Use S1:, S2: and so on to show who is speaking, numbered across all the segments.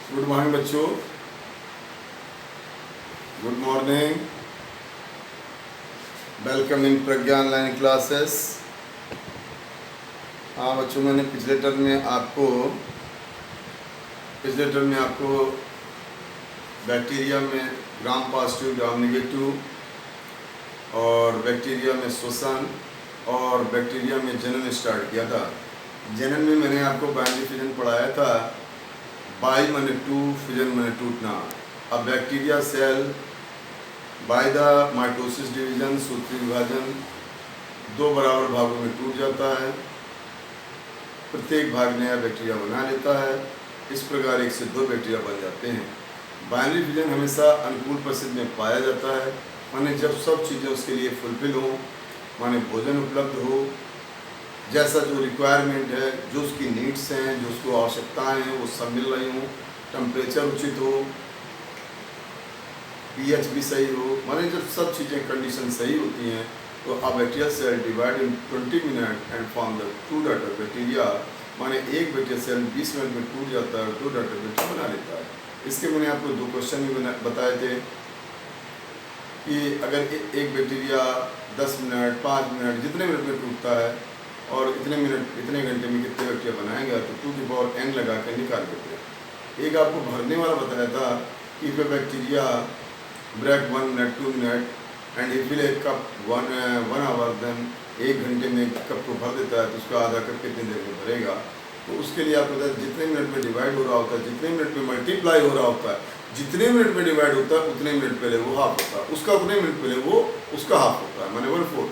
S1: Good morning बच्चों, good morning. Welcome in Pragya online classes. हाँ बच्चों, मैंने पिछले टर्म में आपको बैक्टीरिया में ग्राम पॉजिटिव ग्राम नेगेटिव और बैक्टीरिया में श्वसन और बैक्टीरिया में जनन स्टार्ट किया था। जनन में मैंने आपको बाइनरी फिजन पढ़ाया था। बाई माने टू, फिजन माने टूटना। अब bacteria cell by the mitosis division, सूत्री विभाजन, दो बराबर भागों में टूट जाता है। प्रत्येक भाग नया बैक्टीरिया बना लेता है। इस प्रकार एक से दो बैक्टीरिया बन जाते हैं। बाइनरी फिजन हमेशा अनुकूल परिस्थिति में पाया जाता है, माने जब सब चीज़ें उसके लिए फुलफिल हो, माने भोजन उपलब्ध हो, जैसा जो रिक्वायरमेंट है, जो उसकी नीड्स हैं, जो उसको आवश्यकताएं हैं, वो सब मिल रही हों, टेम्परेचर उचित हो, पीएच भी सही हो, माने जब सब चीज़ें कंडीशन सही होती हैं तो a bacterial cell divide in 20 minute and form the two daughter bacteria, माने एक बैक्टीरियल सेल 20 मिनट में टूट जाता है और दो डॉटर बैक्टीरिया बना लेता है। इसके मैंने आपको दो क्वेश्चन भी बताए थे कि अगर एक बैक्टीरिया 10 मिनट 5 मिनट जितने मिनट में टूटता है और इतने घंटे में कितने बैक्टीरिया बनाएंगे तो 2 की पावर n लगा कर निकाल देते हैं। एक आपको भरने वाला बताया था कि वे bacteria break 1 minute 2 minute and if will a cup 1 hour, then 1 घंटे में कप को भर देता है तो उसका आधा कप कितनी देर में भरेगा। तो उसके लिए आपको पता है जितने मिनट में डिवाइड हो रहा होता है, जितने मिनट में मल्टीप्लाई हो रहा होता है, जितने मिनट में डिवाइड होता है उतने मिनट पहले वो हाफ होता है, उसका उतने मिनट पहले वो उसका हाफ होता है, माने 1/4।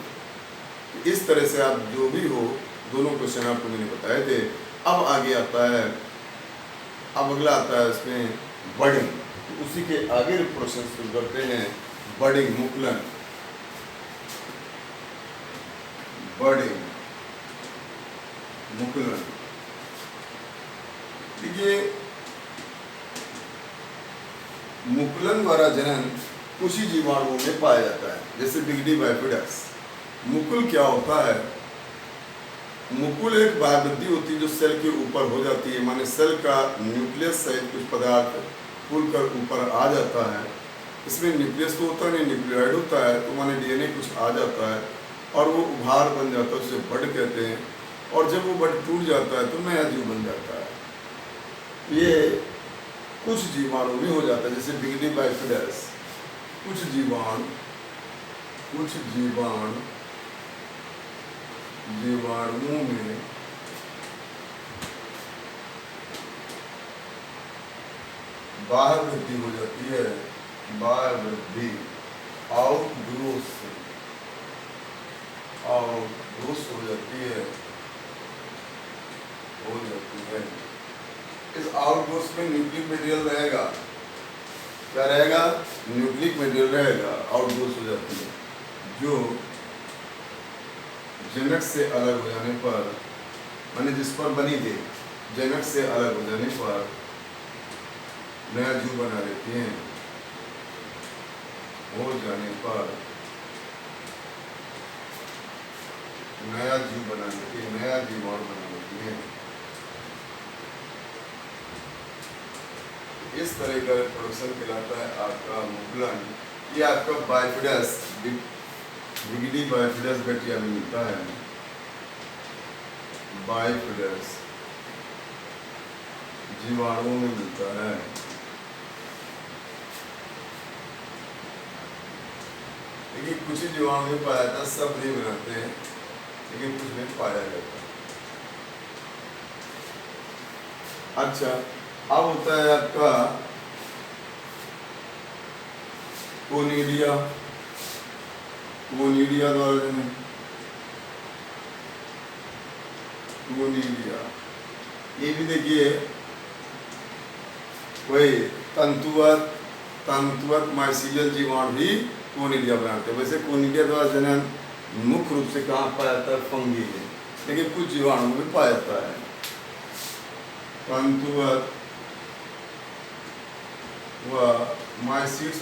S1: इस तरह से आप जो भी हो, दोनों क्वेश्चन आपको मैंने बताए थे। अब आगे आता है, अब अगला आता है इसमें बर्डिंग। तो उसी के आगे प्रोसेस शुरू करते हैं। बर्डिंग, मुकुलन, बर्डिंग, मुकुलन। देखिए, मुकुलन द्वारा जनन कुछ ही जीवाणुओं में पाया जाता है, जैसे बिगडी बाइफिडस। मुकुल क्या होता है? मुकुल एक बाह्यवृद्धि होती है जो सेल के ऊपर हो जाती है, माने सेल का न्यूक्लियस सहित कुछ पदार्थ फूल कर ऊपर आ जाता है। इसमें न्यूक्लियस तो होता नहीं, न्यूक्लियोइड होता है, तो माने डीएनए कुछ आ जाता है और वो उभार बन जाता है, उसे बड कहते हैं। और जब वो बड टूट जाता है तो नया जीव बन जाता है। ये कुछ जीवाणु में हो जाता है, जैसे बिगडी बाइफिडस। कुछ जीवाणुओं में बाह्य वृद्धि हो जाती है, बाह्य वृद्धि, आउटग्रोथ हो जाती है। इस आउटग्रोथ में न्यूक्लिक मटेरियल रहेगा। क्या रहेगा? न्यूक्लिक मटेरियल रहेगा। आउटग्रोथ हो जाती है जो जनक से अलग हो जाने पर, माने जिस पर बनी थी, जनक से अलग हो जाने पर नया जीव बना लेती हैं। हो जाने पर नया जीव बना लेती है, नया जीवाणु बना लेती है। इस तरह का प्रोडक्शन कहलाता है आपका मुकुलन। ये आपका बाइफिडस, बिगडी बाइफिडस बैक्टीरिया में मिलता है। बाइफिडस जीवाणुओं में मिलता है। लेकिन कुछ ही जीवाणु में पाया जाता है, सब नहीं बनाते हैं, लेकिन कुछ में पाया जाता है। अच्छा, अब होता है आपका कोनिडिया। कोनिडिया द्वारा जनन, कोनिडिया। ये भी देखिए वही तंतुवत माइसीलियल जीवाणु भी कोनिडिया बनाते हैं। वैसे कोनिडिया द्वारा जनन मुख्य रूप से कहाँ पाया जाता है? फंगी में, लेकिन कुछ जीवाणु में पाया जाता है। तंतुवत व माइसीट्स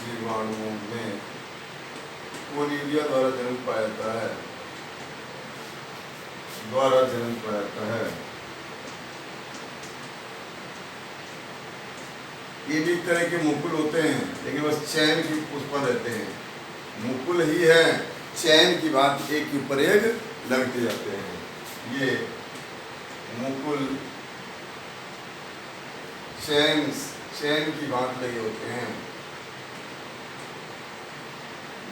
S1: जीवाणुओं में कोनिडिया द्वारा जन्म पाया जाता है। द्वारा जन्म पाया जाता है। ये भी एक तरह के मुकुल होते हैं, लेकिन बस चैन के उस पर रहते हैं। मुकुल ही है, चैन की बात एक के ऊपर एक लगते जाते हैं। ये मुकुल चैन की बात लगे होते हैं,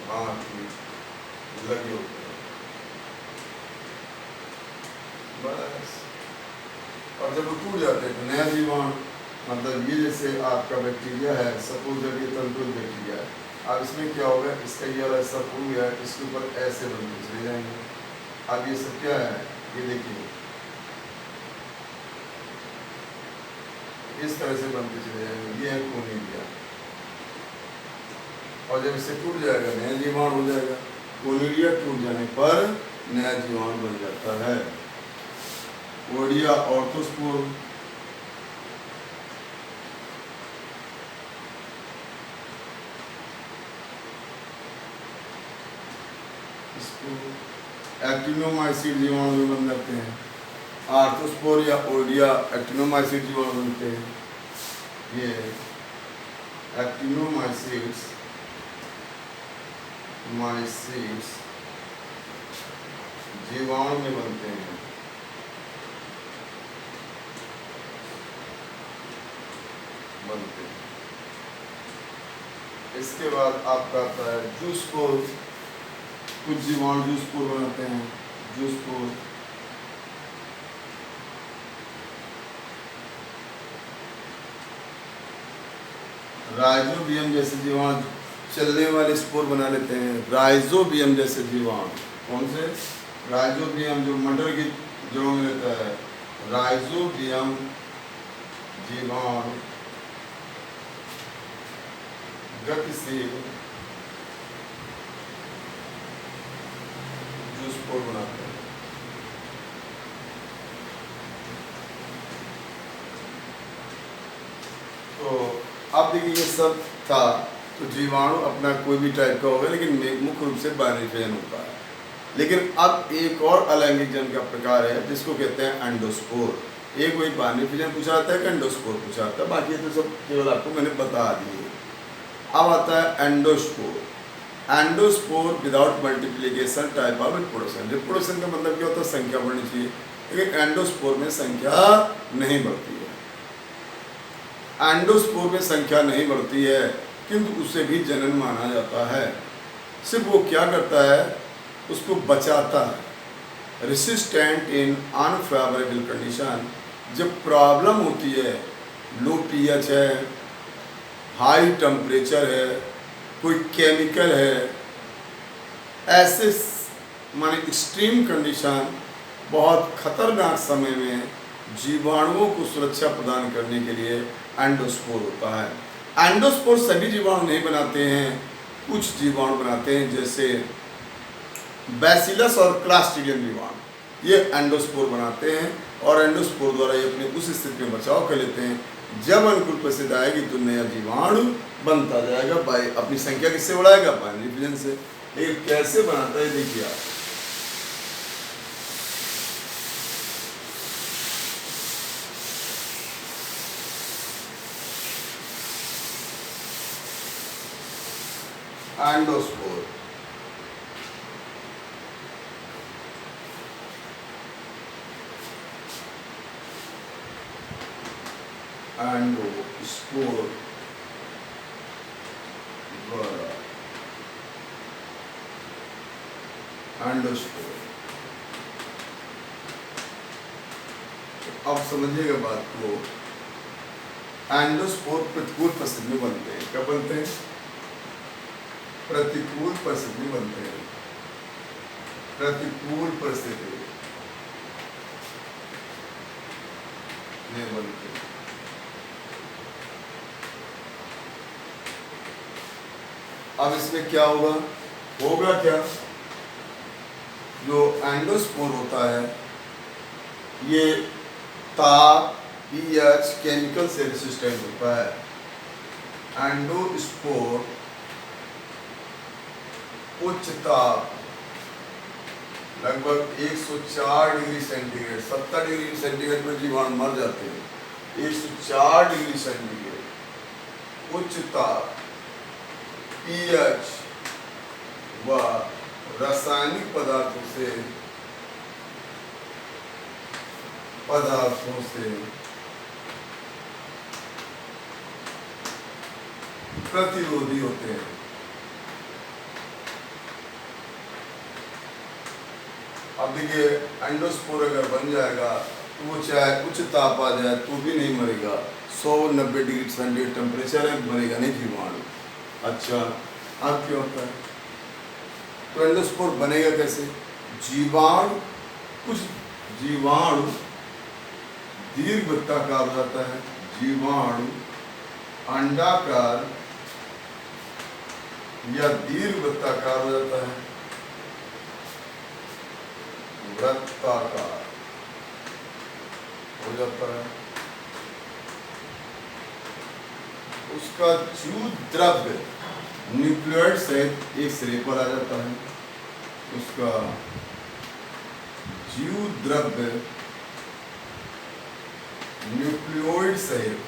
S1: बात लगे होते हैं बस। और जब वो टूट जाते हैं तो नया जीवाणु, मतलब ये जैसे आपका बैक्टीरिया है, सपोज जब ये तंतुल बैक्टीरिया है, अब इसमें क्या होगा, इसका ये वाला सब हो गया, इसके ऊपर ऐसे बनते चले जाएंगे। अब ये सब क्या है, ये देखिए इस तरह से बनते चले जाएंगे, ये है कोनिडिया। और जब इससे टूट जाएगा नया जीवाणु हो जाएगा। कोनिडिया टूट जाने पर नया जीवाणु बन जाता है। कोनिडिया ऑर्थोस्पोर, एक्टिनोमाइसीट जीवाणु में बन जाते हैं। आर्थोस्पोर या ओडिया एक्टिनोमाइसीट जीवाणु बनते हैं। ये एक्टिनोमाइसीट्स जीवाणु में बनते हैं। इसके बाद आपका आता है जूस्पोर। कुछ जीवाणु जूस्पोर बनाते हैं। जूस्पोर राइजोबियम जैसे जीवाणु चलने वाले स्पोर बना लेते हैं। राइजोबियम जैसे जीवाणु, कौन से? राइजोबियम जो मटर की जड़ों में रहता है। राइजोबियम जीवाणु गतिशील जो स्पोर बनाते हैं। तो अब देखिए ये सब था, तो जीवाणु अपना कोई भी टाइप का होगा, लेकिन मुख्य रूप से बाइनरी फिजन होता है। लेकिन अब एक और अलैंगिक जन्म का प्रकार है जिसको कहते हैं एंडोस्पोर। एक वही बाइनरी फिजन पूछा जाता है कि एंडोस्पोर पूछा जाता है, बाकी तो सब केवल आपको मैंने बता दिए। अब आता है endospore. Endospore without multiplication type of reproduction. Reproduction का मतलब क्या होता है? संख्या बढ़नी चाहिए, लेकिन एंडोस्पोर में संख्या नहीं बढ़ती है। एंडोस्पोर में संख्या नहीं बढ़ती है, किंतु उसे भी जनन माना जाता है। सिर्फ वो क्या करता है, उसको बचाता है। रेसिस्टेंट इन अनफेवरेबल कंडीशन। जब प्रॉब्लम होती है, लो पीएच है, हाई टेम्परेचर है, कोई केमिकल है, ऐसे माने एक्सट्रीम कंडीशन, बहुत खतरनाक समय में जीवाणुओं को सुरक्षा प्रदान करने के लिए एंडोस्पोर होता है। एंडोस्पोर सभी जीवाणु नहीं बनाते हैं, कुछ जीवाणु बनाते हैं, जैसे बैसिलस और क्लास्ट्रीडियम जीवाणु, ये एंडोस्पोर बनाते हैं और एंडोस्पोर द्वारा ये अपने उस स्थिति में बचाव कर लेते हैं। जब अनुकूल परिस्थिति आएगी तो नया जीवाणु बनता जाएगा। बाई अपनी संख्या किससे बढ़ाएगा? बाइनरी फिजन से। लेकिन कैसे बनाता है देखिए आप। एंडोस्पोर एंडोस्पोर द्वारा एंडोस्पोर। अब समझिएगा बात को। एंडोस्पोर प्रतिकूल परिस्थिति में बनते हैं। कब बनते हैं? प्रतिकूल परिस्थिति में बनते हैं। प्रतिकूल परिस्थिति में बनते हैं। अब इसमें क्या होगा? होगा क्या, जो एंडोस्पोर होता है ये ताप, पीएच, केमिकल से रेसिस्टेंट होता है। एंडोस्पोर उच्च ताप, लगभग 104 डिग्री सेंटीग्रेड, 70 डिग्री सेंटीग्रेड पर जीवाणु मर जाते हैं। 104 डिग्री सेंटीग्रेड उच्च ताप, पीएच व रासायनिक पदार्थों से प्रतिरोधी होते हैं। अब देखिए एंडोस्पोर अगर बन जाएगा तो वो चाहे उच्च ताप आ जाए तो भी नहीं मरेगा, 190 डिग्री सेंटीग्रेड टेम्परेचर है, मरेगा नहीं जीवाणु। अच्छा, अब क्या होता है? तो एंडोस्पोर बनेगा कैसे? कुछ जीवाणु दीर्घवृत्ताकार हो जाता है, जीवाणु अंडाकार या दीर्घवृत्ताकार हो जाता है, वृत्ताकार हो जाता है। उसका जीव द्रव्य न्यूक्लियोइड सहित एक सिरे पर आ जाता है। उसका जीव द्रव्य न्यूक्लियोइड सहित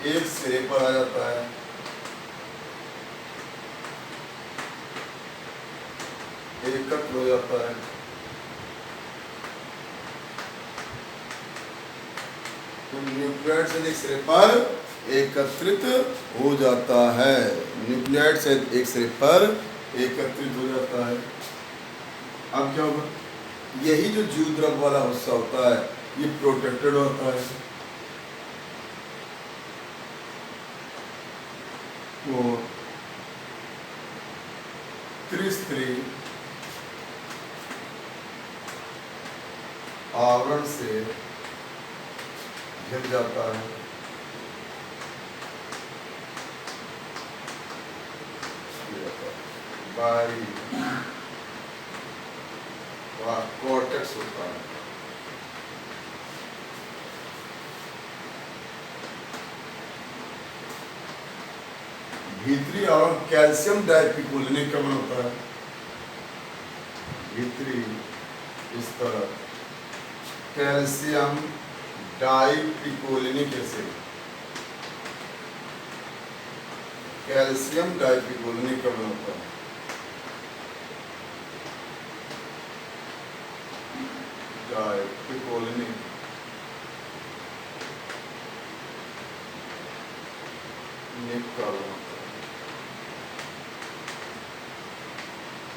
S1: एक सिरे पर आ जाता है। एकत्र हो जाता है। तो न्यूक्लियोइड से एक सिरे पर एकत्रित हो जाता है। न्यूक्लियोइड से एक सिरे पर एकत्रित हो जाता है। अब क्या होगा? यही जो जीव द्रव्य वाला हिस्सा होता है ये प्रोटेक्टेड होता है। वो त्रिस्तरीय आवरण से घिर जाता है। बाहरी कॉर्टेक्स होता है। भीतरी आवरण कैल्शियम डाइपिकोलिनिक का बना होता है। भीतरी इस तरह calcium dipicolinic acid, calcium dipicolinic का बना होता है। डाइपिकोलिनिक का बना होता है।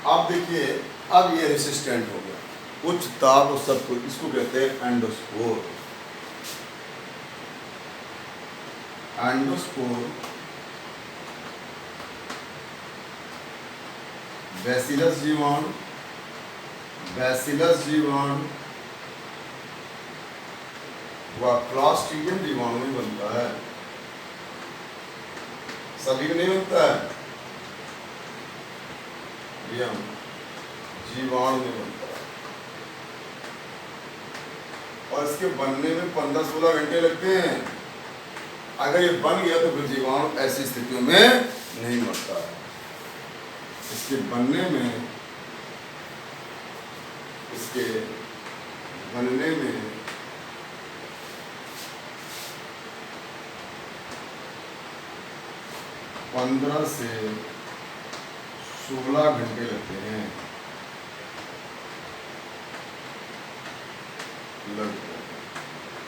S1: अब देखिए, अब ये रेसिस्टेंट हो गया, उच्च ताप और सब कुछ, इसको कहते हैं एंडोस्पोर। एंडोस्पोर बैसिलस जीवाणु व क्लॉस्ट्रिडियम जीवाणु में बनता है। सभी में नहीं बनता है, जीवाणु में बनता है। और इसके बनने में 15-16 घंटे लगते हैं। अगर ये बन गया तो फिर जीवाणु ऐसी स्थितियों में नहीं मरता है। इसके बनने में 15 से 16 घंटे लगते हैं।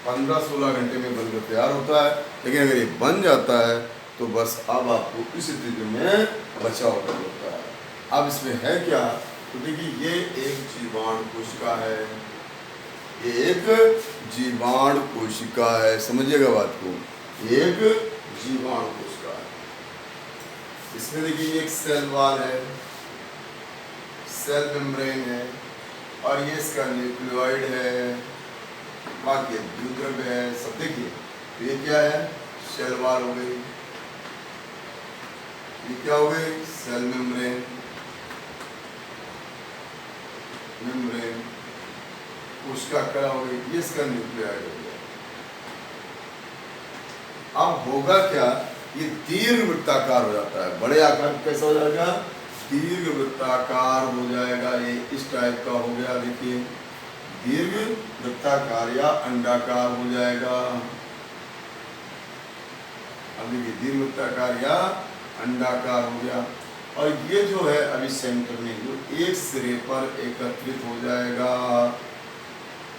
S1: 15-16 घंटे में बनकर तैयार होता है। लेकिन अगर ये बन जाता है तो बस अब आपको इस स्थिति में बचाव कर होता है। अब इसमें है क्या? तो देखिए, ये एक जीवाणु कोशिका है, ये एक जीवाणु कोशिका है। समझिएगा बात को, एक जीवाणु कोशिका है। इसमें देखिए एक सेल वॉल है, सेल मेम्ब्रेन है, और ये इसका न्यूक्लियोइड है, बाकी द्विध्रुव है, सब देखिए। तो ये क्या है? सेल वॉल हो गई। ये क्या हो गई? Cell membrane. कोशिका क्या हो गई? ये इसका न्यूक्लियोइड हो गया। अब होगा क्या? ये दीर्घवृत्ताकार हो जाता है। बड़े आकार कैसा हो जाएगा? दीर्घ वृत्ताकार हो जाएगा, ये इस टाइप का हो गया। देखिए दीर्घ वृत्ताकार या अंडाकार हो जाएगा। अब देखिए दीर्घ वृत्ताकार या अंडाकार हो गया। और ये जो है अभी सेंटर में जो एक सिरे पर एकत्रित हो जाएगा।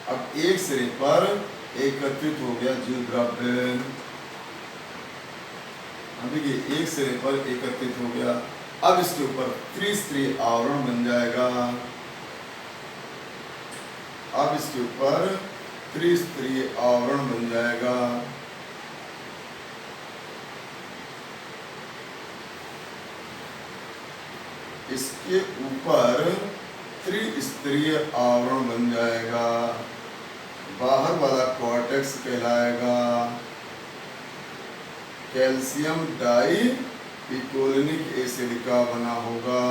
S1: अब एक सिरे पर एकत्रित हो गया जो द्रव्य, अब देखिए एक सिरे पर एकत्रित हो गया। अब इसके ऊपर त्रिस्तरीय आवरण बन जाएगा। अब इसके ऊपर त्रिस्तरीय आवरण बन जाएगा। इसके ऊपर त्रिस्तरीय आवरण बन जाएगा। बाहर वाला कॉर्टेक्स कहलाएगा कैल्शियम डाई पिकोलिनिक एसिड का बना होगा,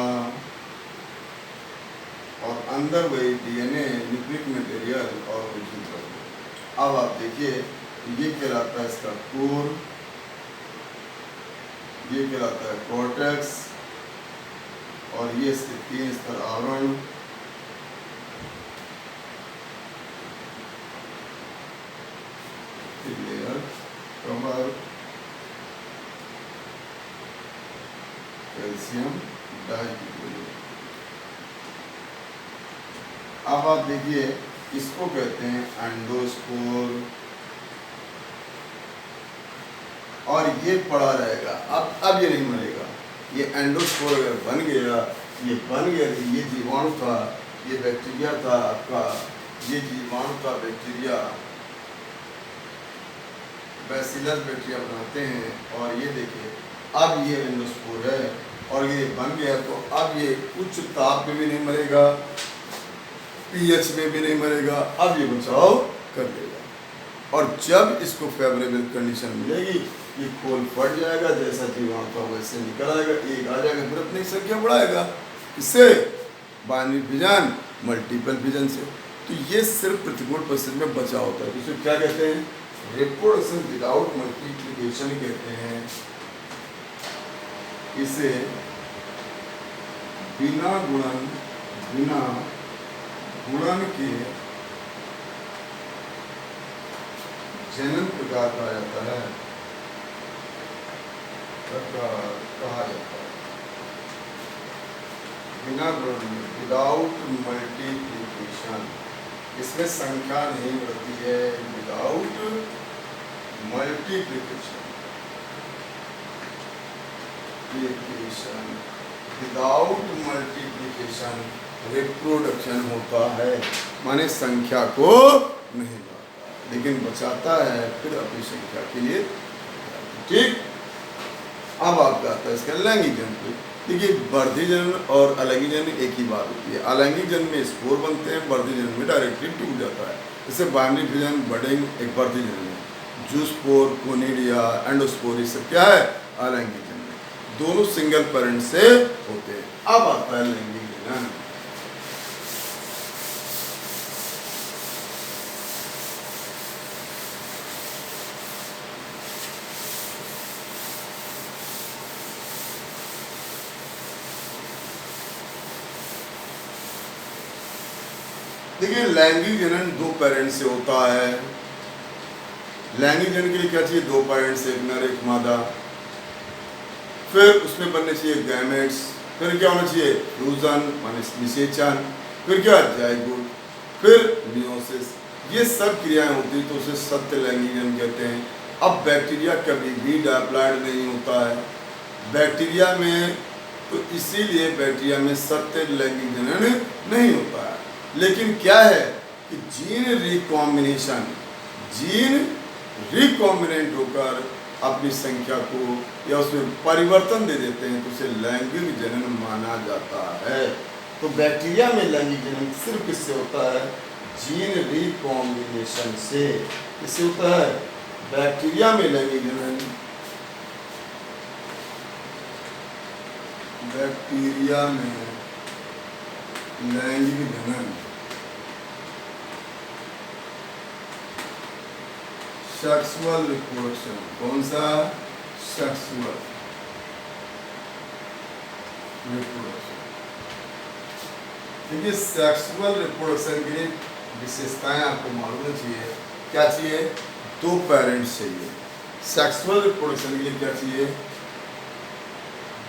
S1: और अंदर वही डीएनए, न्यूक्लिक मटेरियल और विद्युत। अब आप देखिए ये कहलाता है इसका कोर, ये कहलाता है कॉर्टेक्स, और ये इसके 3 स्तर आवरण। Layer cover calcium dipicolinate. अब आप देखिए इसको कहते हैं एंडोस्पोर, और ये पड़ा रहेगा। अब ये नहीं मरेगा। ये एंडोस्पोर अगर बन गया, ये बन गया, ये जीवाणु था, ये बैक्टीरिया था आपका, ये जीवाणु था बैक्टीरिया, बैसिलस बैक्टीरिया बनाते हैं। और ये देखिए अब ये एंडोस्पोर है और ये बन गया, तो अब ये उच्च ताप में भी नहीं मरेगा, पीएच में भी नहीं मरेगा। अब ये बचाव कर लेगा, और जब इसको फेवरेबल कंडीशन मिलेगी ये खोल फट जाएगा, जैसा जीवाणु था वैसे निकल आएगा, एक आ जाएगा, फिर अपनी संख्या बढ़ाएगा। इससे बाइनरी फिजन, मल्टीपल फिजन से। तो ये सिर्फ प्रतिकूल परिस्थिति में बचाव होता है। इसे क्या कहते हैं? रिप्रोडक्शन विदाउट मल्टीप्लिकेशन कहते हैं। इसे बिना गुणन के जनन प्रकार कहा जाता है, बिना गुणन, विदाउट मल्टीप्लिकेशन। इसमें संख्या नहीं बढ़ती है, without multiplication. Without multiplication reproduction होता है, माने संख्या को नहीं बढ़ाता, लेकिन बचाता है फिर अपनी संख्या के लिए। ठीक, अब आपका आता है इसका लैंगिक जन्म पे। देखिए वर्धी जन्म और अलैंगिक जन्म एक ही बात होती है। अलैंगिक जन्म में स्पोर बनते हैं, वर्धी जन्म में डायरेक्टली टूट जाता है। इससे बाइनरी फिजन, बडिंग एक वर्धी जन्म है। जूस्पोर, कोनिडिया, एंडोस्पोर, ये सब क्या है? अलैंगिक जन्म। दोनों सिंगल पेरेंट से होते हैं। अब आता है लैंगिक जन्म। देखिए लैंगिक जनन 2 पेरेंट से होता है। लैंगिक जनन के लिए क्या चाहिए? 2 पेरेंट्स, एक नर एक मादा। फिर उसमें बनने चाहिए गैमेट्स। फिर क्या होना चाहिए? फ्यूजन माने निषेचन। फिर क्या? जाइगोट। फिर मियोसिस। ये सब क्रियाएं होती तो उसे सत्य लैंगिक जनन कहते हैं। अब बैक्टीरिया कभी भी डायप्लॉइड नहीं होता है बैक्टीरिया में, तो इसीलिए बैक्टीरिया में सत्य लैंगिक जनन नहीं होता है। लेकिन क्या है कि जीन रिकॉम्बिनेंट होकर अपनी संख्या को या उसमें परिवर्तन दे देते हैं, तो उसे लैंगिक जनन माना जाता है। तो बैक्टीरिया में लैंगिक जनन सिर्फ किससे होता है? जीन रिकॉम्बिनेशन से। किससे होता है? बैक्टीरिया में लैंगिक जनन, बैक्टीरिया में लैंगिक जनन सेक्सुअल रिप्रोडक्शन। कौन सा? सेक्सुअल। रिप्रोडक्शन। देखिए सेक्सुअल रिप्रोडक्शन की विशेषताएं आपको मालूम होनी चाहिए। क्या चाहिए? 2 पेरेंट्स चाहिए। सेक्सुअल रिप्रोडक्शन के लिए क्या चाहिए?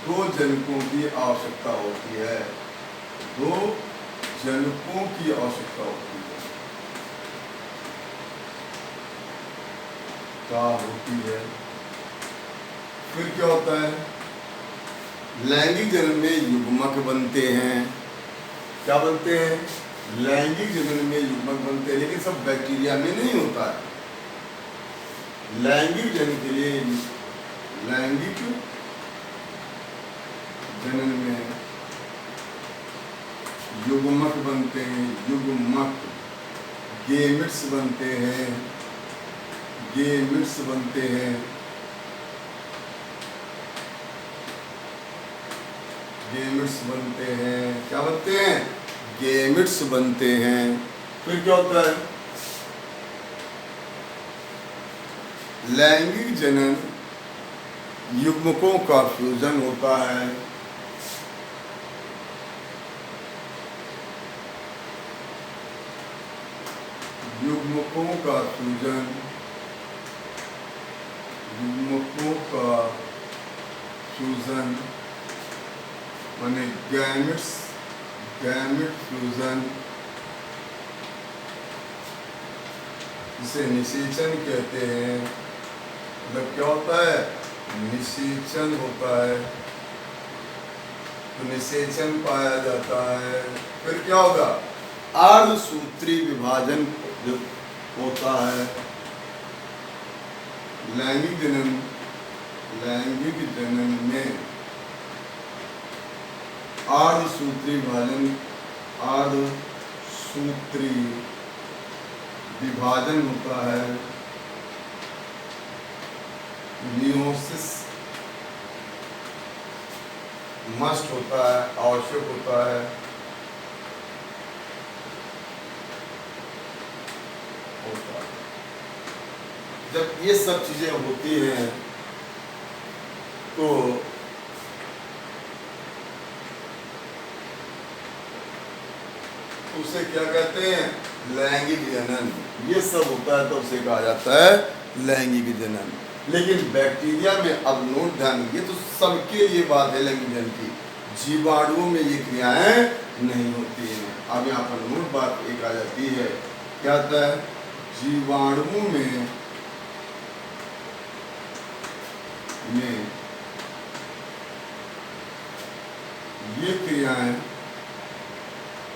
S1: 2 जनकों की आवश्यकता होती है। 2 जनकों की आवश्यकता होती है। क्या होती है? फिर क्या होता है? लैंगिक जनन में युग्मक बनते हैं। क्या बनते हैं? लैंगिक जनन में युग्मक बनते हैं, लेकिन सब बैक्टीरिया में नहीं होता है। लैंगिक जनन के लिए लैंगिक जनन में युग्मक बनते हैं। युग्मक गेमिट्स बनते हैं। गेमिट्स बनते हैं। गेमिट्स बनते हैं। क्या बनते हैं? गेमिट्स बनते हैं। फिर क्या होता है? लैंगिक जनन युग्मकों का फ्यूजन होता है। युग्मकों का फ्यूजन, युग्मकों का फ्यूजन माने गैमेट्स, गैमेट फ्यूजन, जिसे निषेचन कहते हैं। मतलब क्या होता है? निषेचन होता है। तो निषेचन पाया जाता है। फिर क्या होगा? अर्धसूत्री विभाजन जो होता है। लैंगिक जनन, लैंगिक जनन में अर्धसूत्री विभाजन, अर्धसूत्री विभाजन होता है। मियोसिस मस्ट होता है, आवश्यक होता है। जब ये सब चीजें होती हैं तो उसे क्या कहते हैं? लैंगिक जनन। ये सब होता है तो उसे कहा जाता है लैंगिक जनन। लेकिन बैक्टीरिया में, अब नोट ध्यान, ये तो सबके लिए बात है लैंगिक जनन की। जीवाणुओं में ये क्रियाएं नहीं होती हैं। अब यहाँ पर नोट बात एक आ जाती है। क्या होता है? जीवाणुओं में ये क्रियाएं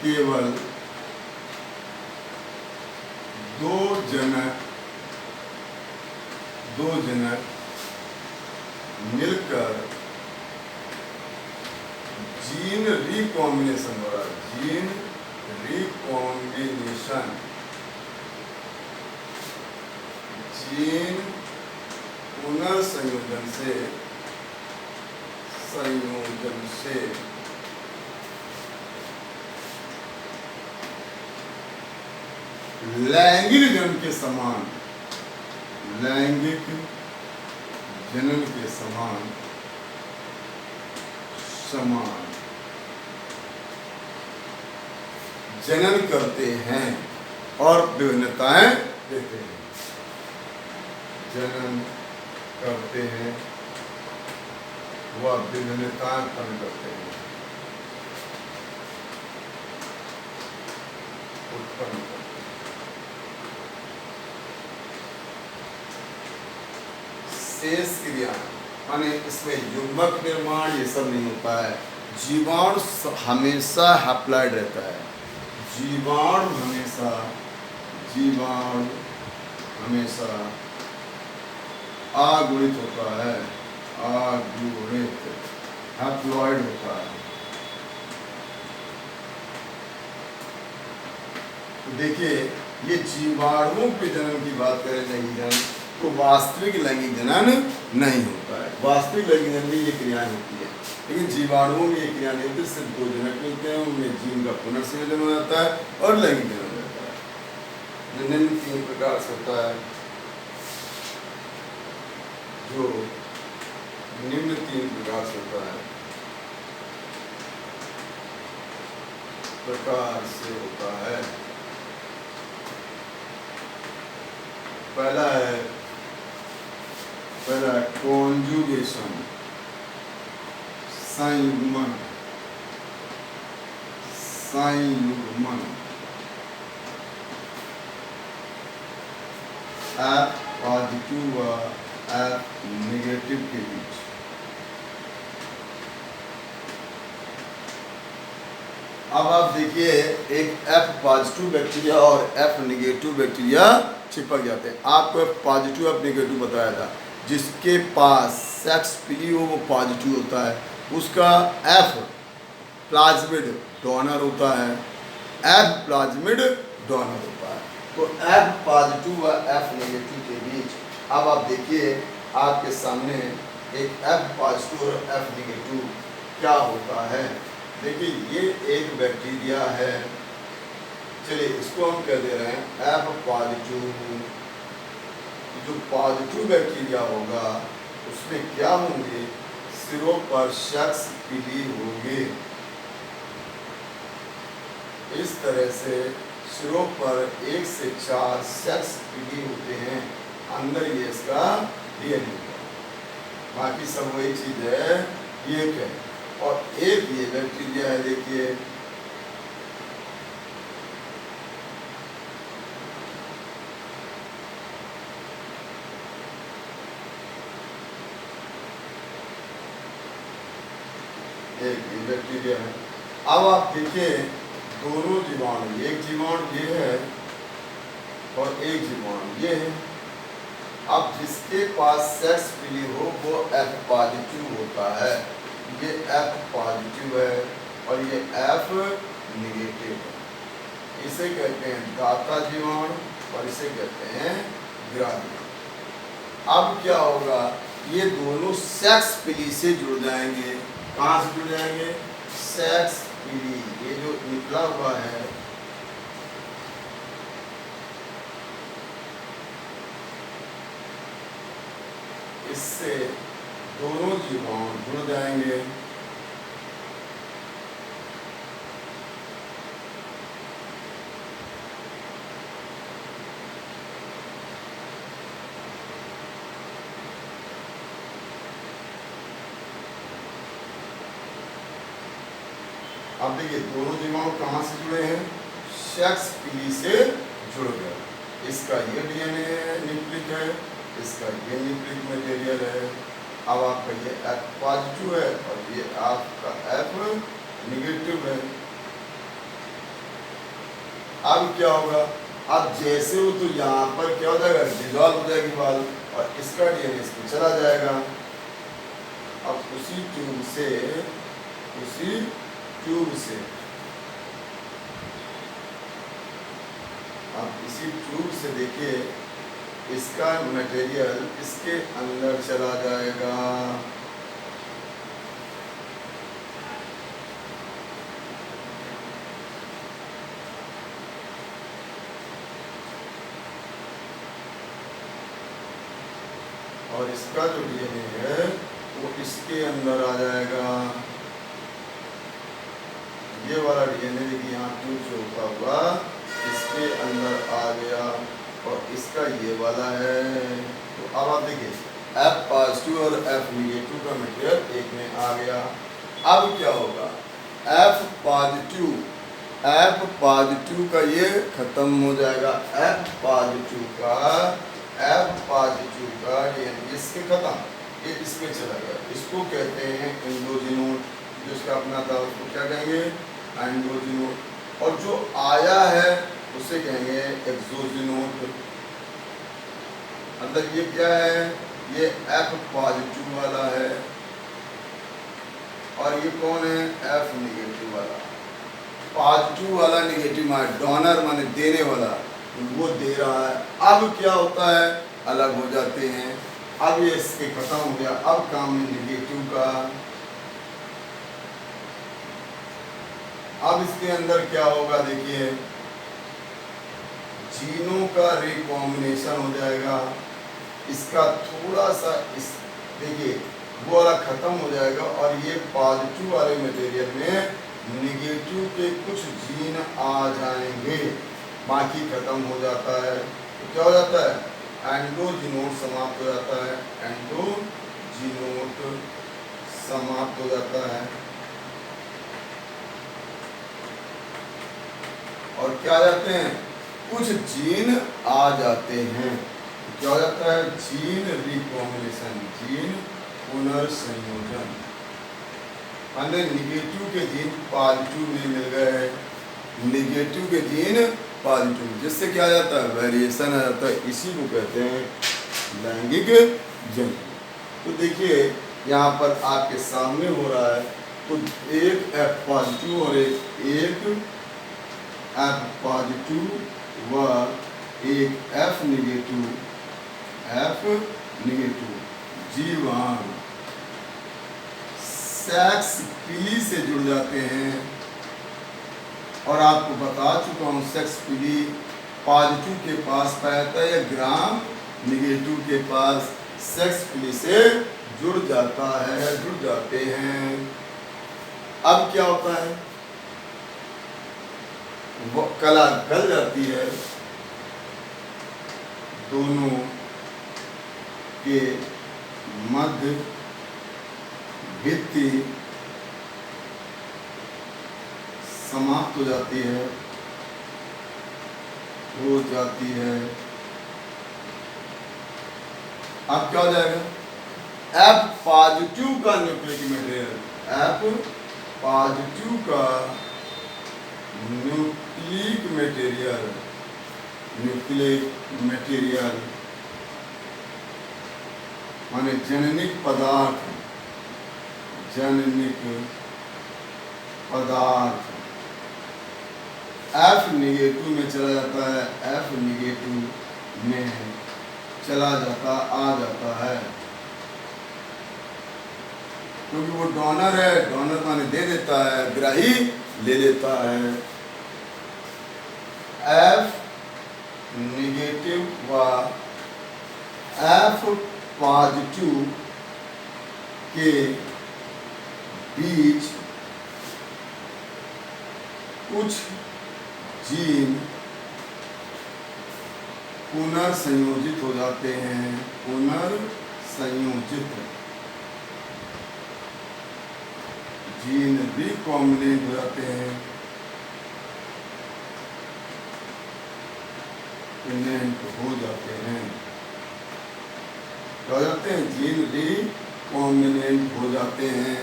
S1: केवल 2 जनक मिलकर जीन रिकॉम्बिनेशन हो रहा है। जीन रिकॉम्बिनेशन, जीन पुनर्संयोजन से, संयोजन से लैंगिक जनन के समान, लैंगिक जनन के समान जनन करते हैं और विभिन्नताएं देते हैं। जनन करते हैं, वह विभिन्नताएं उत्पन्न करते हैं। शेष क्रिया माने इसमें युग्मक निर्माण ये सब नहीं होता है। जीवाणु हमेशा हैप्लॉइड रहता है। जीवाणु हमेशा अगुणित होता है। अगुणित हैप्लॉइड होता है। तो देखिए, ये जीवाणुओं के जन्म की बात करें लैंगिक जनन, तो वास्तविक लैंगिक जनन नहीं होता है। वास्तविक लैंगिक जनन में ये क्रियाएं होती है, लेकिन जीवाणुओं में ये क्रिया नहीं होती। सिर्फ 2 जनक मिलते हैं, उनमें जीन का पुनर्संयोजन हो जाता है और लैंगिक जनन हो जाता है। निम्न 3 प्रकार से होता है, जो निम्न 3 प्रकार से होता है। प्रकार से होता है। पहला है कॉन्जुगेशन, संयुग्मन, एफ पॉजिटिव व एफ नेगेटिव के बीच। अब आप देखिए, एक एफ पॉजिटिव बैक्टीरिया और एफ नेगेटिव बैक्टीरिया चिपक जाते हैं। आपको एफ पॉजिटिव एफ नेगेटिव बताया था, जिसके पास सेक्स पीली हो वो पॉजिटिव होता है, उसका एफ प्लाज्मिड डोनर होता है, एफ प्लाज्मिड डोनर होता है। तो एफ पॉजिटिव व एफ नेगेटिव के बीच अब आप देखिए, आपके सामने एक एफ पॉजिटिव और एफ नेगेटिव क्या होता है। देखिए, ये एक बैक्टीरिया है, चलिए इसको हम कह दे रहे हैं एफ पॉजिटिव। जो पॉजिटिव बैक्टीरिया होगा उसमें क्या होंगे, सिरों पर सेक्स पीली होंगे। इस तरह से सिरों पर 1 से 4 सेक्स पीली होते हैं, अंदर ये इसका डीएनए होगा। बाकी सब वही चीज है, ये क्या है। और एक ये बैक्टीरिया है, देखिए एक ये बैक्टीरिया है। अब आप देखिए, दोनों जीवाणु, एक जीवाणु ये है और एक जीवाणु ये है। अब जिसके पास सेक्स पीली हो वो एफ पॉजिटिव होता है, ये एफ पॉजिटिव है और ये एफ निगेटिव है। इसे कहते हैं दाता जीवाणु और इसे कहते हैं ग्राही। अब क्या होगा, ये दोनों सेक्स पीली से जुड़ जाएंगे। कहाँ से जुड़ जाएंगे, सेक्स पीली, ये जो निकला हुआ है इससे दोनों जीवाणु जुड़ जाएंगे। अब देखिए, दोनों जीवाणु कहाँ से जुड़े हैं, सेक्स पीली से जुड़ गए। इसका ये डीएनए न्यूक्लिक है, इसका ये न्यूक्लिक मटेरियल है। अब आपका ये एफ पॉजिटिव है और ये आपका एफ निगेटिव है। अब क्या होगा, अब जैसे हो तो यहाँ पर क्या हो जाएगा, डिजॉल्व हो जाएगी बाल और इसका डीएनए इसमें चला जाएगा। अब उसी ट्यूब से अब इसी ट्यूब से देखिए, इसका मटेरियल इसके अंदर चला जाएगा। और इसका जो डीएनए है वो इसके अंदर आ जाएगा। ये वाला डीएनए देखिए, यहाँ ट्यूब से होता हुआ इसके अंदर आ गया और इसका ये वाला है। तो अब आप देखिए, एफ पॉजिटिव और एफ निगेटिव का मटेरियल एक में आ गया। अब क्या होगा, एफ पॉजिटिव का ये खत्म हो जाएगा। एफ पॉजिटिव का डीएनए इसके खत्म, ये इसमें चला गया। इसको कहते हैं एंडोजिनोड। जो इसका अपना था उसको क्या कहेंगे, एंडोजिनोड। और जो आया है उसे कहेंगे एक्सोजिनोड। मतलब ये क्या है, ये एफ पॉजिटिव वाला है और ये कौन है, एफ निगेटिव वाला। पॉजिटिव वाला निगेटिव में डोनर माने देने वाला, वो दे रहा है। अब क्या होता है, अलग हो जाते हैं। अब ये इसके खत्म हो गया, अब काम है निगेटिव का। अब इसके अंदर क्या होगा, देखिए जीनों का रिकॉम्बिनेशन हो जाएगा। इसका थोड़ा सा इस देखिए वो वाला खत्म हो जाएगा और ये पॉजिटिव वाले मटेरियल में निगेटिव के कुछ जीन बाकी खत्म हो जाता है। तो क्या हो जाता है, एंडोजीनोट समाप्त हो जाता है, एंडोजीनोट समाप्त हो जाता है। और क्या आ जाते हैं, कुछ जीन आ जाते हैं। क्या हो जाता है, जीन रिकॉम्बिनेशन, जीन पुनर्संयोजन। माने निगेटिव के जीन पॉजिटिव में मिल गए, निगेटिव के जीन पॉजिटिव, जिससे क्या आ जाता है, वेरिएशन आ जाता है। इसी को कहते हैं लैंगिक जंग। तो देखिए यहाँ पर आपके सामने हो रहा है, तो एक F पॉजिटिव और एक F पॉजिटिव व एक F निगेटिव, F निगेटिव जीवाणु सेक्स पीली से जुड़ जाते हैं। और आपको बता चुका हूँ, सेक्स पीली पॉजिटिव के पास पाया जाता है या ग्राम निगेटिव के पास सेक्स पीली से जुड़ जाता है, जुड़ जाते हैं। अब क्या होता है, वो कला गल जाती है, दोनों के मध्य भित्ति समाप्त हो जाती है, हो जाती है। अब क्या हो जाएगा, F पॉजिटिव का न्यूक्लिक मटेरियल, F पॉजिटिव का न्यूक्लिक मटेरियल, न्यूक्लिक मटेरियल माने जननिक पदार्थ, जननिक पदार्थ F निगेटिव में चला जाता है, F निगेटिव में चला जाता, आ जाता है, क्योंकि वो डोनर है, डोनर माने दे देता है, ग्राही ले लेता है। F निगेटिव व F पॉजिटिव के बीच कुछ जीन पुनर्संयोजित हो जाते हैं, पुनर्संयोजित जीन रिकॉम्बिनेट हो जाते हैं, हो जाते हैं, क्या हो जाते हैं, जीन रिकॉम्बिनेट हो जाते हैं।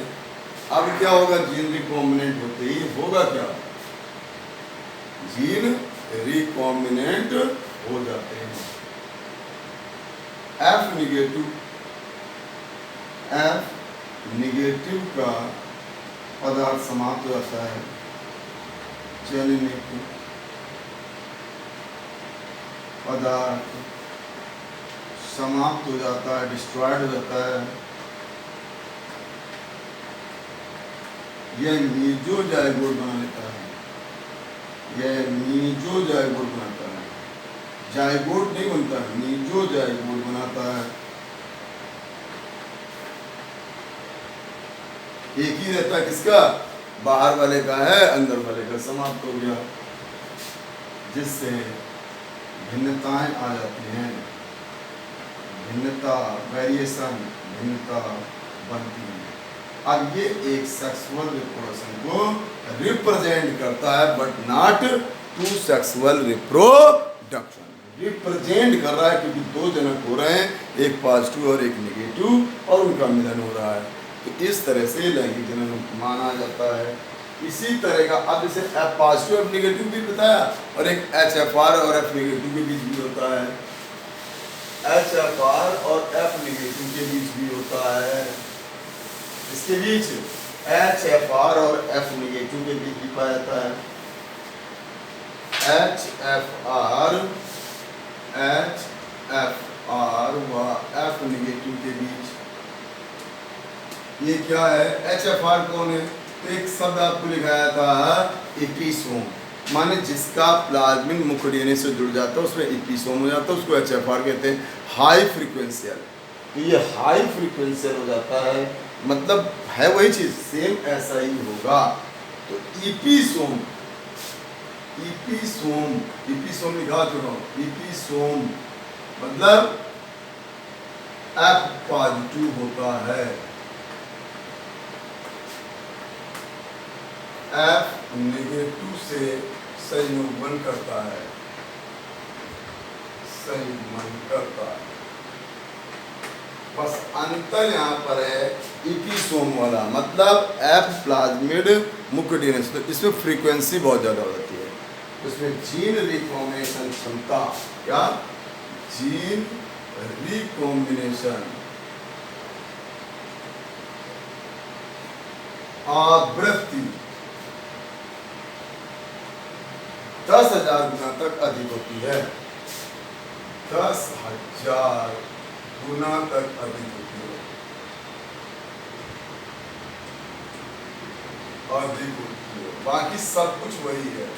S1: अब क्या होगा, जीन रिकॉम्बिनेट होते ही होगा क्या, जीन रिकॉम्बिनेट हो जाते हैं। F निगेटिव का पदार्थ समाप्त हो जाता है, जननिक पदार्थ समाप्त हो जाता है, डिस्ट्रॉयड हो जाता है। यह मीजोजाइगोट बना लेता है, यह मीजोजाइगोट बनाता है, जाइगोट नहीं बनता है, मीजोजाइगोट बनाता है। एक ही रहता है, किसका, बाहर वाले का है, अंदर वाले का समाप्त हो गया, जिससे भिन्नताएं आ जाती हैं, भिन्नता, वेरिएशन, भिन्नता बनती है। अब ये एक सेक्सुअल रिप्रोडक्शन को रिप्रेजेंट करता है, but not to sexual reproduction. Represent कर रहा है क्योंकि दो जनक हो रहे हैं, एक पॉजिटिव और एक नेगेटिव, और उनका मिलन हो रहा है। तो इस तरह से लैंगिक जनन माना जाता है। इसी तरह का अब जैसे F पॉजिटिव F निगेटिव भी बताया, और एक HFR और F निगेटिव के बीच भी होता है, HFR और F निगेटिव के बीच भी होता है। इसके बीच HFR और F निगेटिव के बीच भी पाया जाता है, HFR व F निगेटिव के बीच। ये क्या है, HFR कौन है, तो एक शब्द आपको लिखाया था एपिसोम, माने जिसका प्लाज्मिक मुख्य डीएनए से जुड़ जाता है, उसमें एपिसोम हो जाता है, उसको HFR कहते हैं, हाई फ्रीक्वेंशियल। तो ये हाई फ्रीक्वेंशियल हो जाता है, मतलब है वही चीज, सेम ऐसा ही होगा। तो एपिसोम इपीसोम, इपीसोम लिखा चुका हूँ, इपीसोम मतलब F पॉजिटिव होता है, F नेगेटिव से संयुग्मन करता है, संयुग्मन करता है। बस अंतर यहाँ पर है इपीसोम वाला, मतलब F प्लाज्मिड मुख्य डीएनए, तो इसमें फ्रीक्वेंसी बहुत ज़्यादा हो जाती है, उसमें जीन रिकॉम्बिनेशन क्षमता, क्या जीन रिकॉम्बिनेशन आवृत्ति 10,000 गुना तक अधिक होती है, 10,000 गुना तक अधिक होती है, अधिक होती है। बाकी सब कुछ वही है,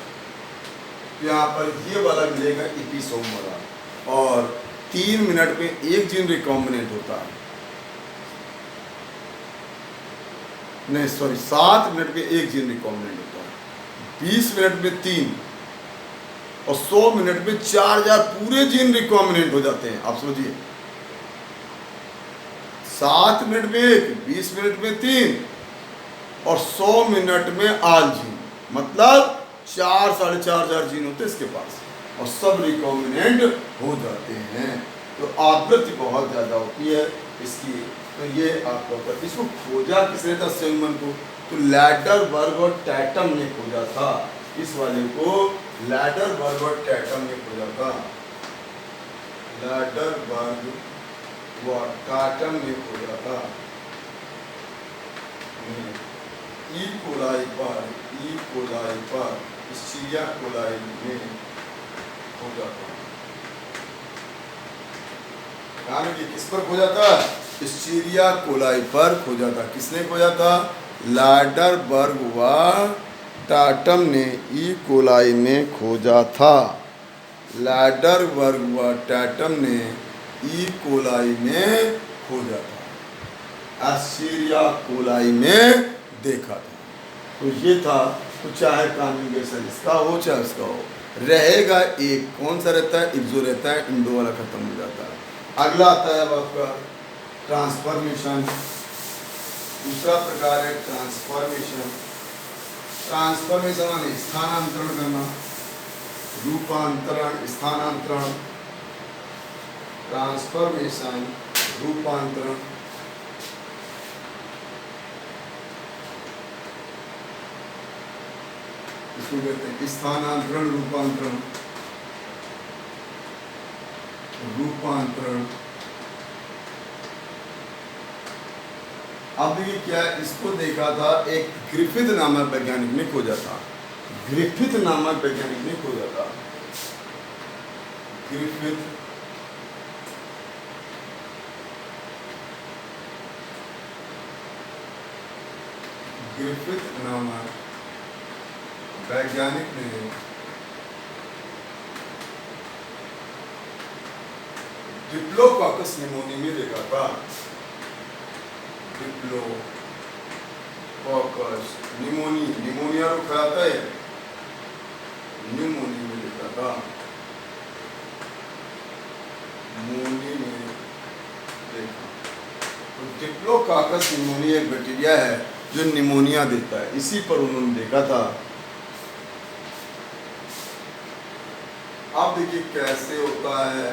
S1: यहाँ पर ये वाला मिलेगा इपीसोम वाला, और 3 मिनट में एक जीन रिकॉम्बिनेट होता है, नहीं सॉरी 7 मिनट में एक जीन रिकॉम्बिनेट होता है, 20 मिनट में 3 और 100 मिनट में 4,000 पूरे जीन रिकॉम्बिनेट हो जाते हैं। आप समझिए 7 मिनट में 1, 20 मिनट में 3 और 100 मिनट में आल जीन, मतलब 4-4,500 जीन होते हैं इसके पास, और सब रिकॉम्बिनेंट हो जाते हैं, तो आवृत्ति बहुत ज़्यादा होती है इसकी। तो ये आपको पता, इसको खोजा किसने था संयुग्मन को, तो लैडरबर्ग और टैटम ने खोजा था, इस वाले को लैडरबर्ग और टैटम ने खोजा था, लैडरबर्ग व टैटम ने खोजा था। ई कोलाई पर सीरिया कोलाई में खोजा था, किस पर खोजा था, सीरिया कोलाई पर खोजा था। किसने खोजा था, लैडरबर्ग व टैटम ने ई कोलाई में खोजा था, लैडरबर्ग व टैटम ने ई कोलाई में खोजा था, सीरिया कोलाई में देखा था। तो ये था, तो चाहे कॉन्जुगेशन इसका हो चाहे उसका हो, रहेगा एक, कौन सा रहता है, इब्जो रहता है, इंडो वाला खत्म हो जाता है। अगला आता है अब आपका ट्रांसफॉर्मेशन, दूसरा प्रकार है ट्रांसफॉर्मेशन। ट्रांसफॉर्मेशन माने स्थानांतरण करना, रूपांतरण, स्थानांतरण, ट्रांसफॉर्मेशन, रूपांतरण। इसको कहते हैं स्थानांतरण, रूपांतरण, रूपांतरण। अब देखिए क्या, इसको देखा था एक ग्रिफिथ नामक वैज्ञानिक ने खोजा था, ग्रिफिथ नामक वैज्ञानिक ने खोजा था, ग्रिफिथ ग्रिफिथ नामक वैज्ञानिक ने डिप्लोकोकस निमोनिया में देखा था, डिप्लोकोकस निमोनिया, निमोनिया रोग फैलाता है, निमोनिया में देखा था, निमोनिया में देखा। तो डिप्लोकोकस निमोनिया एक बैक्टीरिया है जो निमोनिया देता है, इसी पर उन्होंने देखा था। अब देखिए कैसे होता है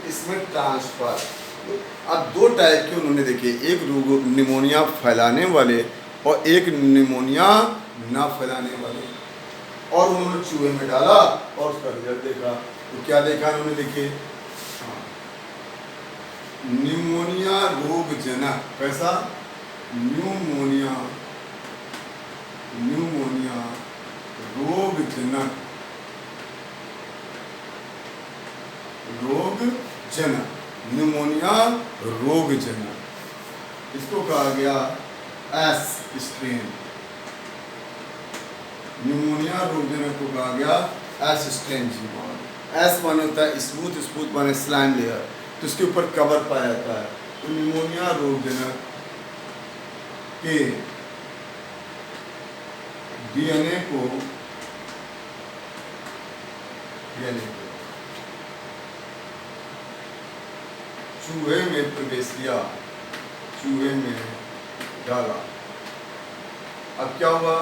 S1: इसमें ट्रांसफर। अब 2 टाइप के उन्होंने देखे, एक निमोनिया फैलाने वाले और एक निमोनिया ना फैलाने वाले, और उन्होंने चूहे में डाला और उसका रिजल्ट देखा। तो क्या देखा उन्होंने, देखिए निमोनिया रोगजनक, कैसा, न्यूमोनिया, न्यूमोनिया रोगजनक, रोगजनक, निमोनिया रोगजनक, इसको कहा गया एस स्ट्रेन, निमोनिया रोगजनक को कहा गया एस स्ट्रेन जीवाणु। एस माने होता है स्मूथ, स्मूथ माने स्लाइम लेयर, तो इसके ऊपर कवर पाया जाता है। तो निमोनिया रोगजनक के डीएनए को डीएनए को चूहे में प्रवेश किया, चूहे में डाला। अब क्या हुआ,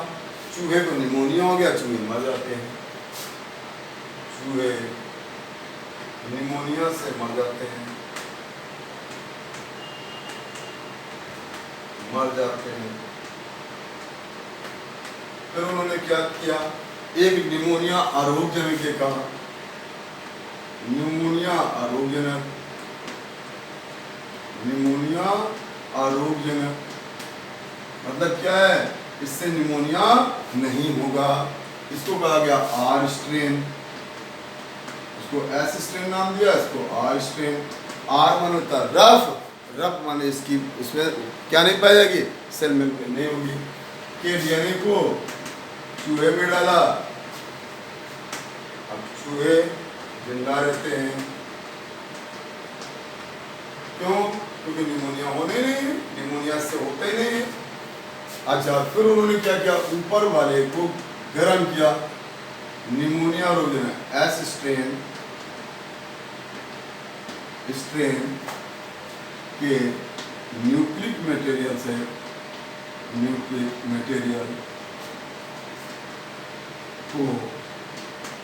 S1: चूहे को निमोनिया हो गया, चूहे मर जाते हैं, चूहे निमोनिया से मर जाते हैं, मर जाते हैं। फिर उन्होंने क्या किया, एक निमोनिया आरोग्यजनक के कहा, निमोनिया आरोग्यजनक, निमोनिया आरोग्यजनक मतलब क्या है, इससे निमोनिया नहीं होगा। इसको कहा गया आर स्ट्रेन, इसको एस स्ट्रेन नाम दिया, इसको आर स्ट्रेन। आर माने होता रफ, रफ माने इसकी इसमें क्या नहीं पाई जाएगी, सेल में नहीं होगी। के डीएनए को चूहे में डाला, अब चूहे जिंदा रहते हैं, क्यों, क्योंकि निमोनिया होने नहीं, निमोनिया से होता ही नहीं। अच्छा, फिर उन्होंने क्या किया, ऊपर वाले को गर्म किया, निमोनिया रोग एस स्ट्रेन, स्ट्रेन के न्यूक्लिक मटेरियल से, न्यूक्लिक मटेरियल को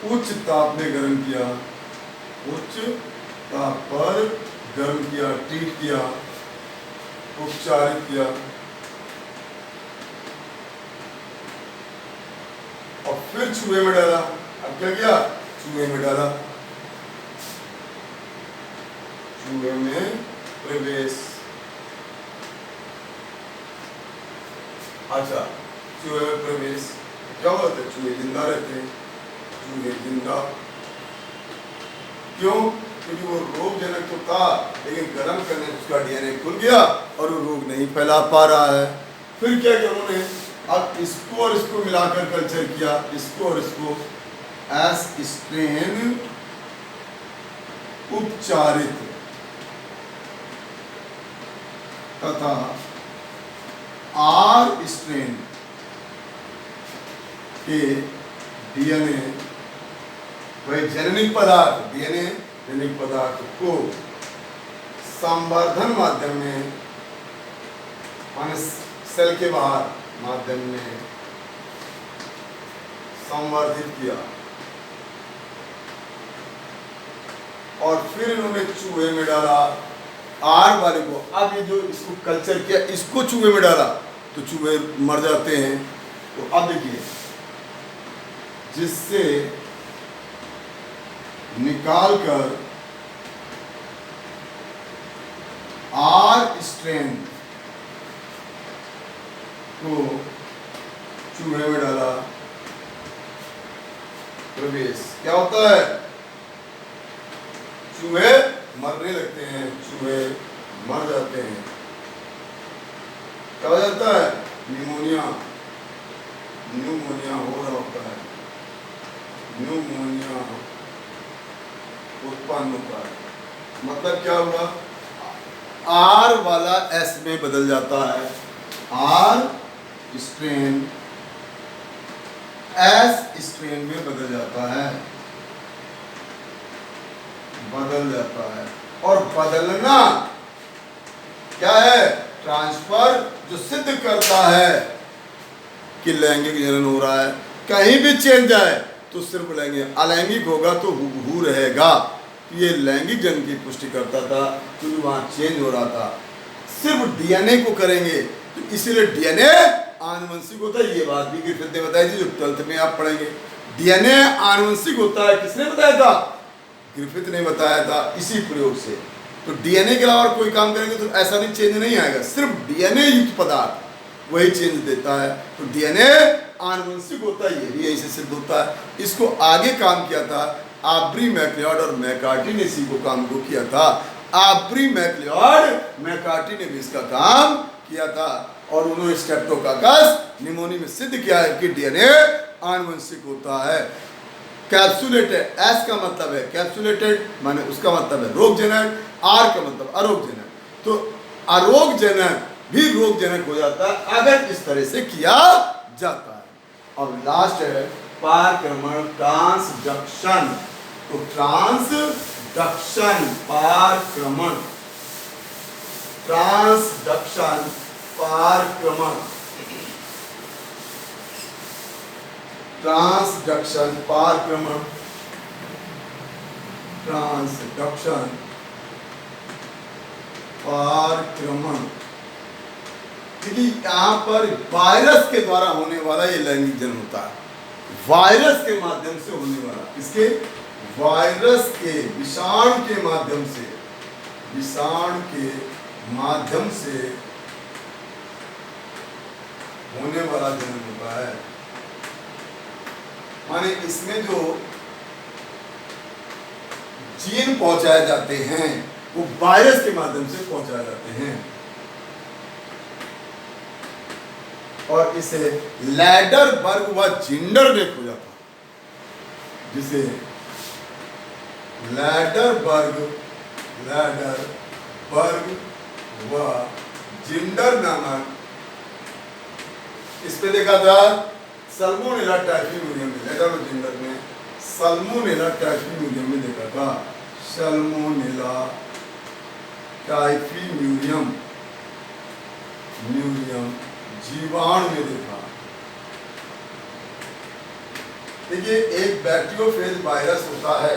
S1: उच्च ताप में गर्म किया, उच्च ताप पर गर्म किया, ट्रीट किया, उपचारित किया, और फिर चूहे में डाला। अब क्या किया, चूहे में डाला, चूहे में प्रवेश। अच्छा, चूहे में प्रवेश क्या होता है, चूहे जिंदा रहते हैं, चूहे जिंदा क्यों, क्योंकि वो रोगजनक तो था, लेकिन गर्म करने से उसका डीएनए खुल गया और वो रोग नहीं फैला पा रहा है। फिर क्या किया उन्होंने, अब इसको और इसको मिलाकर कल्चर किया, इसको और इसको, एस स्ट्रेन उपचारित तथा आर स्ट्रेन के डीएनए, वही जेनेटिक पदार्थ, डीएनए जेनेटिक पदार्थ को संवर्धन माध्यम में, माने सेल के बाहर माध्यम में संवर्धित किया, और फिर इन्होंने चूहे में डाला, आर वाले को। अब ये जो इसको कल्चर किया, इसको चूहे में डाला तो चूहे मर जाते हैं। तो अब देखिए, जिससे निकालकर आर स्ट्रेन को चूहे में डाला, प्रवेश क्या होता है, चूहे मरने लगते हैं, चूहे मर जाते हैं। क्या हो जाता है, निमोनिया, न्यूमोनिया हो रहा होता है, न्यूमोनिया उत्पन्न होता है। मतलब क्या हुआ, आर वाला एस में बदल जाता है, आर स्ट्रेन एस स्ट्रेन में बदल जाता है, बदल जाता है। और बदलना क्या है, ट्रांसफर, जो सिद्ध करता है कि लैंगिक जनन हो रहा है। कहीं भी चेंज आए तो सिर्फ लैंगिक, अलैंगिक होगा तो हु रहेगा। ये लैंगिक जन की पुष्टि करता था, क्योंकि वहां चेंज हो रहा था। सिर्फ डीएनए को करेंगे तो इसीलिए डीएनए आनुवंशिक होता है। ये बात भी ग्रिफिथ ने बताई थी, जो 12th में आप पढ़ेंगे। डीएनए आनुवंशिक होता है, किसने बताया था, ग्रिफिथ ने बताया था, इसी प्रयोग से। तो डीएनए के अलावा कोई काम करेंगे तो ऐसा नहीं, चेंज नहीं आएगा, सिर्फ डीएनए युक्त पदार्थ वही चेंज देता है। तो डीएनए आनुवंशिक होता है, ये भी यही से सिद्ध होता है। इसको आगे काम किया था आब्री, मैकलिऑड और मैकार्टी ने इसी को काम को किया था। आब्री, मैकलिऑड, मैकार्टी ने भी इसका काम किया था, और उन्होंने स्ट्रेप्टोकाकस निमोनिया में सिद्ध किया है कि डीएनए आनुवंशिक होता है। कैप्सुलेटेड, एस का मतलब है कैप्सुलेटेड, माने उसका मतलब है रोगजनक, आर का मतलब अरोगजनक। तो अरोगजनक भी रोगजनक हो जाता है अगर इस तरह से किया जाता है। अब लास्ट है पारक्रमण, ट्रांसडक्शन। तो ट्रांसडक्शन पारक्रमण, ट्रांसडक्शन पारक्रमण, ट्रांसडक्शन पारक्रमण, ट्रांसडक्शन पारक्रमण। देखिए यहाँ पर वायरस के द्वारा होने वाला ये लैंगिक जन्म होता है, वायरस के माध्यम से होने वाला, इसके वायरस के विषाणु के माध्यम से, विषाणु के माध्यम से होने वाला जन्म होता है। माने इसमें जो जीन पहुंचाए जाते हैं वो वायरस के माध्यम से पहुंचाए जाते हैं, और इसे लैडर बर्ग व जिंडर रेप हो जाता है, जिसे लैडर बर्ग व जिंडर नामक, इस पे देखा था सल्मोनेला टाइफी म्यूजियम में, लैडर और जिंडर में सल्मोनेला टाइफी म्यूजियम में देखा था, सल्मोनेला टाइफी म्यूजियम जीवाणु में देखा। देखिए एक बैक्टीरियोफेज वायरस होता है,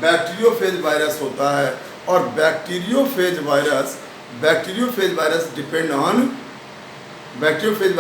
S1: बैक्टीरियोफेज वायरस होता है, और bacteriophage virus depend on bacteriophage